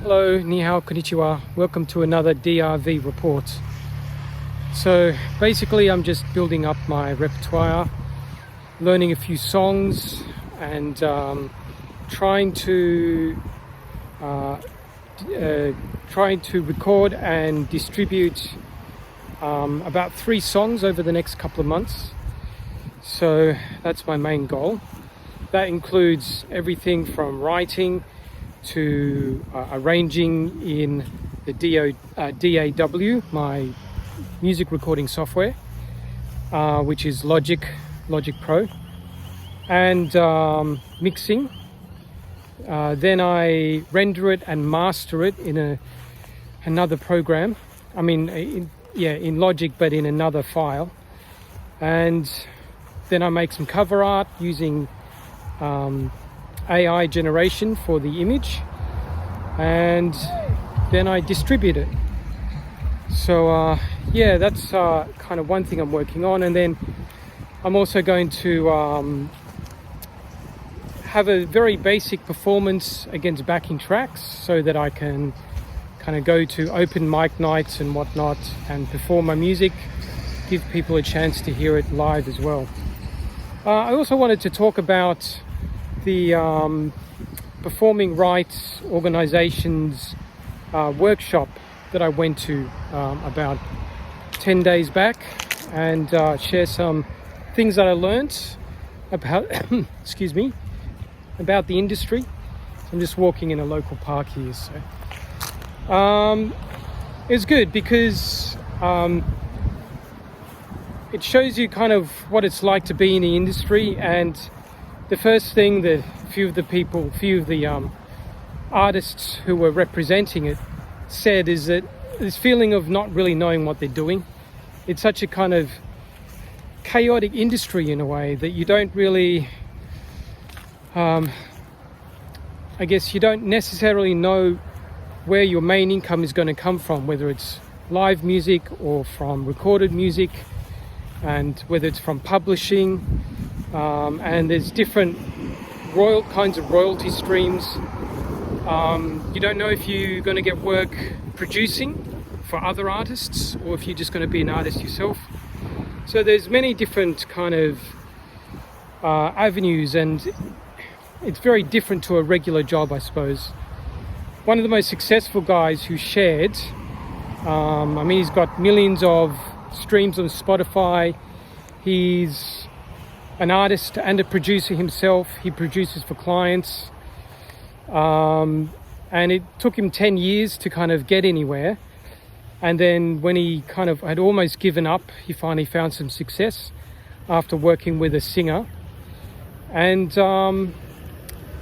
Hello, ni hao, konnichiwa. Welcome to another DRV report. So basically I'm just building up my repertoire, learning a few songs and trying to record and distribute about 3 songs over the next couple of months. So that's my main goal. That includes everything from writing to arranging in the DAW, my music recording software, which is Logic Pro, and mixing. Then I render it and master it in another program. I mean, in Logic, but in another file. And then I make some cover art using AI generation for the image, and then I distribute it. So that's kind of one thing I'm working on. And then I'm also going to have a very basic performance against backing tracks so that I can kind of go to open mic nights and whatnot and perform my music, give people a chance to hear it live as well. I also wanted to talk about the performing rights organization's workshop that I went to about 10 days back, and share some things that I learned about about the industry. So I'm just walking in a local park here, so it's good because it shows you kind of what it's like to be in the industry. And the first thing that a few of the artists who were representing it said is that this feeling of not really knowing what they're doing. It's such a kind of chaotic industry in a way that you don't really, I guess you don't necessarily know where your main income is going to come from, whether it's live music or from recorded music, and whether it's from publishing. And there's different kinds of royalty streams. You don't know if you're going to get work producing for other artists or if you're just going to be an artist yourself. So there's many different kind of avenues, and it's very different to a regular job, I suppose. One of the most successful guys who shared, he's got millions of streams on Spotify. He's an artist and a producer himself. He produces for clients. And it took him 10 years to kind of get anywhere. And then when he kind of had almost given up, he finally found some success after working with a singer. And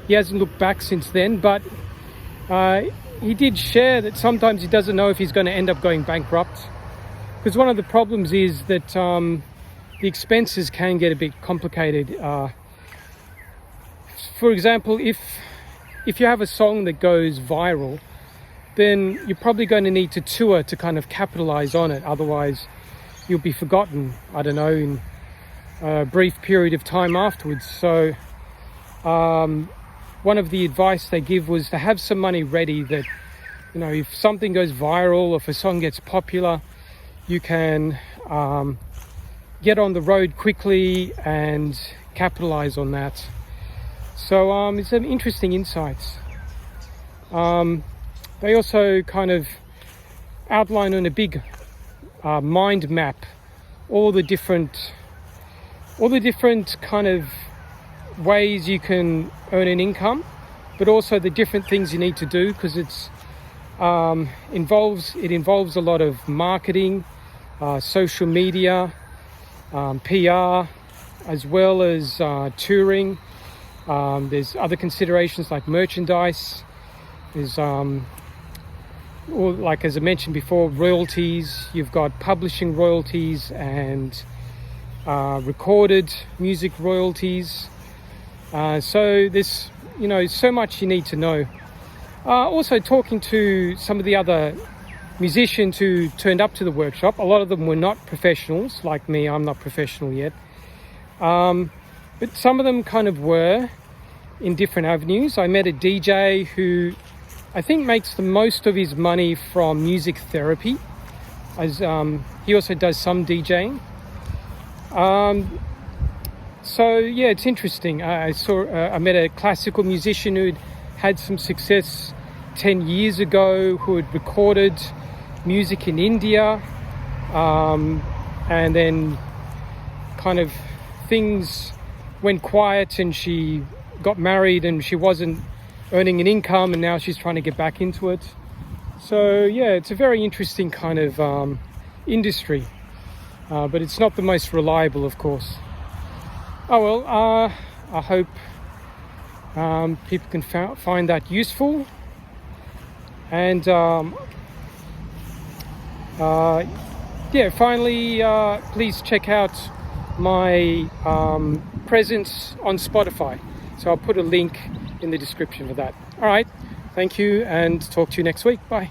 he hasn't looked back since then, but he did share that sometimes he doesn't know if he's going to end up going bankrupt. Because one of the problems is that the expenses can get a bit complicated. For example, if you have a song that goes viral, then you're probably going to need to tour to kind of capitalize on it. Otherwise, you'll be forgotten, I don't know, in a brief period of time afterwards. So one of the advice they give was to have some money ready that, if something goes viral or if a song gets popular, you can get on the road quickly and capitalize on that. So it's some interesting insights. They also kind of outline on a big mind map all the different kind of ways you can earn an income, but also the different things you need to do, because it involves a lot of marketing, social media, PR, as well as touring. There's other considerations like merchandise. There's or like, as I mentioned before, royalties. You've got publishing royalties and recorded music royalties. So there's so much you need to know. Also talking to some of the other musicians who turned up to the workshop. A lot of them were not professionals like me. I'm not professional yet. But some of them kind of were in different avenues. I met a DJ who I think makes the most of his money from music therapy, as he also does some DJing. So yeah, it's interesting. I met a classical musician who'd had some success 10 years ago, who had recorded music in India, and then kind of things went quiet and she got married and she wasn't earning an income, and now she's trying to get back into it. So yeah, it's a very interesting kind of industry, but it's not the most reliable, of course. Oh well, I hope people can find that useful, and yeah, finally, please check out my presence on Spotify. So I'll put a link in the description for that. All right, thank you, and talk to you next week. Bye.